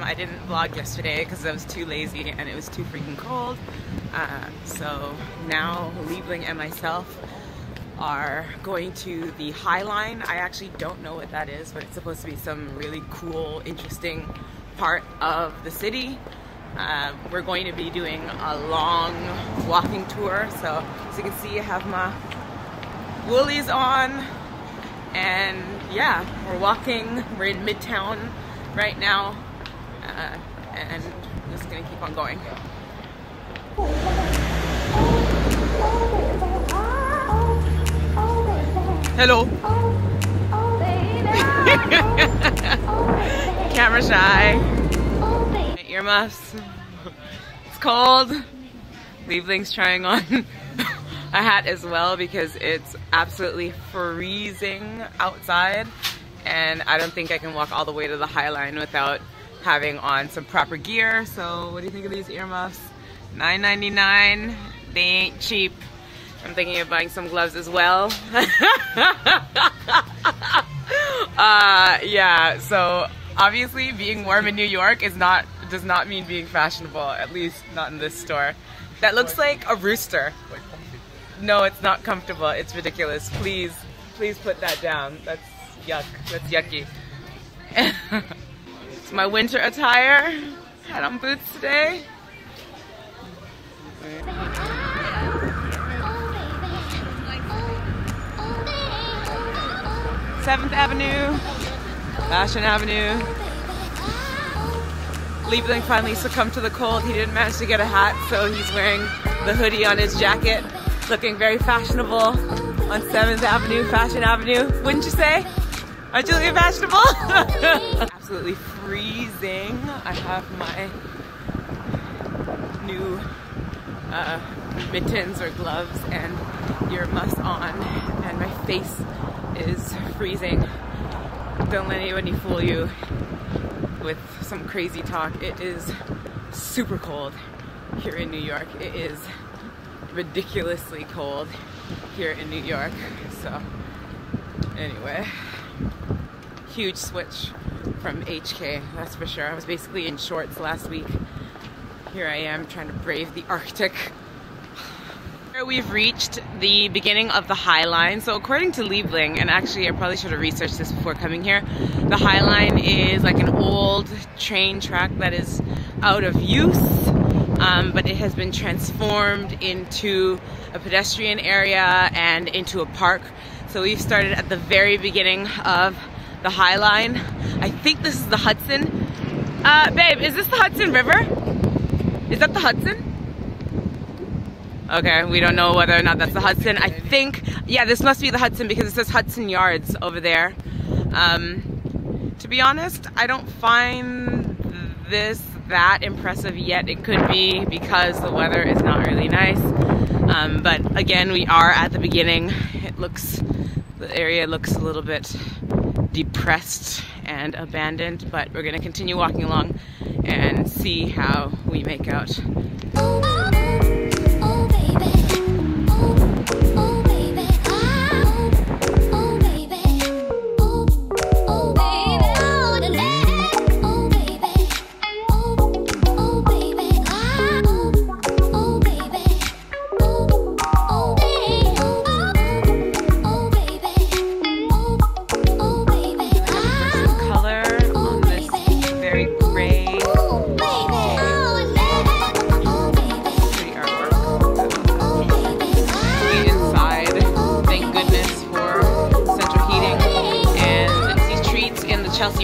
I didn't vlog yesterday because I was too lazy and it was too freaking cold. So now Liebling and myself are going to the High Line. I actually don't know what that is, but it's supposed to be some really cool, interesting part of the city. We're going to be doing a long walking tour. So as you can see, I have my woolies on, and yeah, we're walking. We're in Midtown right now, and I'm just gonna keep on going. Hello. Camera shy. My earmuffs. It's cold. Liebling's trying on a hat as well because it's absolutely freezing outside, and I don't think I can walk all the way to the High Line without having on some proper gear. So what do you think of these earmuffs? $9.99. They ain't cheap. I'm thinking of buying some gloves as well. Yeah, so obviously being warm in New York does not mean being fashionable, at least not in this store. That looks like a rooster. No, it's not comfortable. It's ridiculous. Please put that down. That's yuck. That's yucky. It's my winter attire. Had on boots today. 7th Avenue, Fashion Avenue. Liebling finally succumbed to the cold. He didn't manage to get a hat, so he's wearing the hoodie on his jacket, looking very fashionable on 7th Avenue, Fashion Avenue. Wouldn't you say? Aren't you looking fashionable? Absolutely freezing. I have my new mittens or gloves and earmuffs on, and my face is freezing. Don't let anybody fool you with some crazy talk. It is super cold here in New York. It is ridiculously cold here in New York. So anyway, huge switch from HK, that's for sure. I was basically in shorts last week. Here I am trying to brave the Arctic. We've reached the beginning of the High Line. So according to Liebling, and actually I probably should have researched this before coming here, the High Line is like an old train track that is out of use, but it has been transformed into a pedestrian area and into a park. So we've started at the very beginning of the High Line. I think this is the Hudson. Babe, is this the Hudson River? Is that the Hudson? Okay, we don't know whether or not that's the Hudson. I think, yeah, this must be the Hudson because it says Hudson Yards over there. To be honest, I don't find this that impressive yet. It could be because the weather is not really nice. But again, we are at the beginning. The area looks a little bit depressed and abandoned, but we're gonna continue walking along and see how we make out.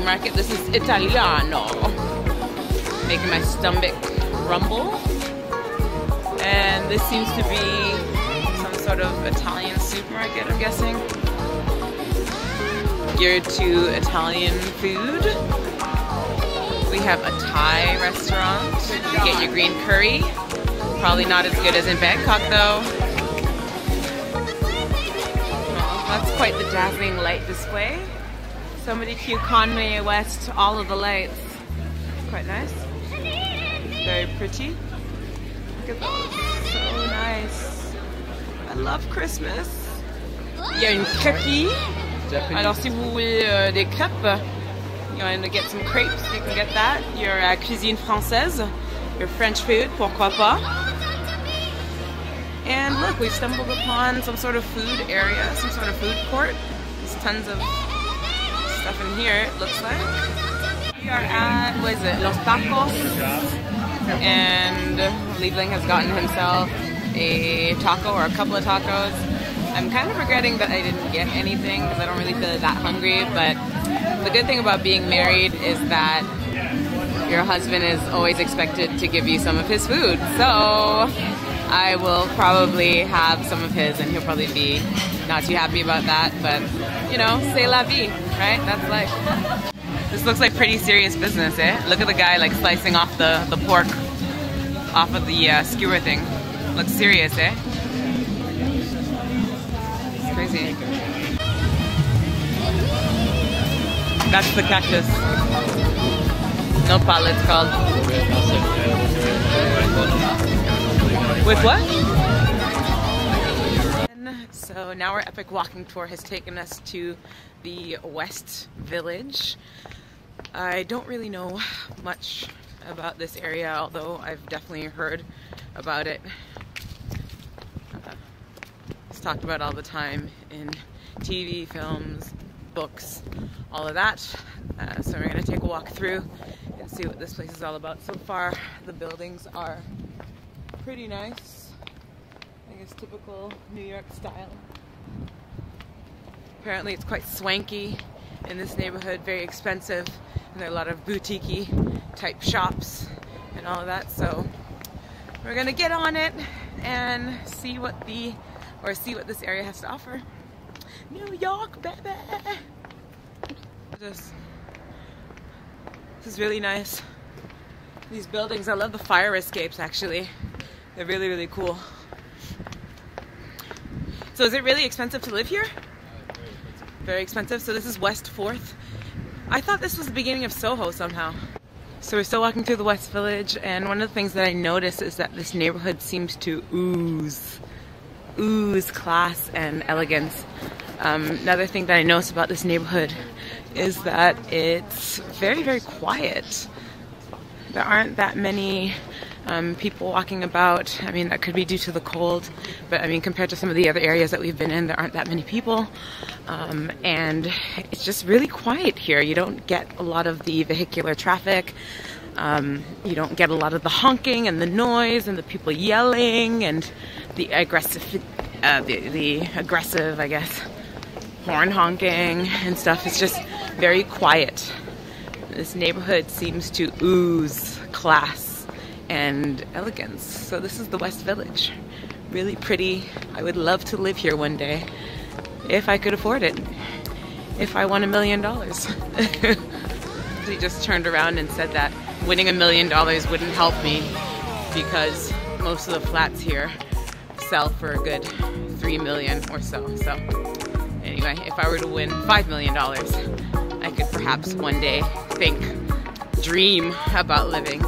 Market. This is Italiano, making my stomach rumble. And this seems to be some sort of Italian supermarket, I'm guessing, geared to Italian food. We have a Thai restaurant. You get your green curry. Probably not as good as in Bangkok though. Well, that's quite the dazzling light display. Somebody cute Conway West, all of the lights. Quite nice. Very pretty. Look at those. So nice. I love Christmas. Il y a une crêperie. Alors si vous voulez des crêpes, You want to get some crepes, you can get that. Your cuisine française, your French food, pourquoi pas. And look, we've stumbled upon some sort of food area, some sort of food court. There's tons of stuff in here, it looks like. We are at, what is it, Los Tacos. And Liebling has gotten himself a taco or a couple of tacos. I'm kind of regretting that I didn't get anything because I don't really feel that hungry, but the good thing about being married is that your husband is always expected to give you some of his food. So I will probably have some of his and he'll probably be not too happy about that, but you know, c'est la vie, right? That's life. This looks like pretty serious business, eh? Look at the guy like slicing off the pork off of the skewer thing. Looks serious, eh? It's crazy. That's the cactus. Nopal it's called. With what? So now our epic walking tour has taken us to the West Village. I don't really know much about this area, although I've definitely heard about it. It's talked about all the time in TV, films, books, all of that. So we're going to take a walk through and see what this place is all about. So far, the buildings are pretty nice. I guess typical New York style. Apparently it's quite swanky in this neighborhood, very expensive, and there are a lot of boutique-y type shops and all of that. So we're gonna get on it and see what this area has to offer. New York, baby! This is really nice. These buildings, I love the fire escapes actually. They're really, really cool. So is it really expensive to live here? Very expensive. So this is West 4th. I thought this was the beginning of Soho somehow. So we're still walking through the West Village, and one of the things that I noticed is that this neighborhood seems to ooze class and elegance. Another thing that I noticed about this neighborhood is that it's very, very quiet. There aren't that many people walking about. I mean, that could be due to the cold, but I mean, compared to some of the other areas that we've been in, there aren't that many people. And it's just really quiet here. You don't get a lot of the vehicular traffic. You don't get a lot of the honking and the noise and the people yelling and the aggressive, I guess, horn honking and stuff. It's just very quiet. This neighborhood seems to ooze class and elegance. So this is the West Village. Really pretty. I would love to live here one day if I could afford it. If I won $1 million. He just turned around and said that winning $1 million wouldn't help me because most of the flats here sell for a good $3 million or so. So anyway, if I were to win $5 million, I could perhaps one day dream about living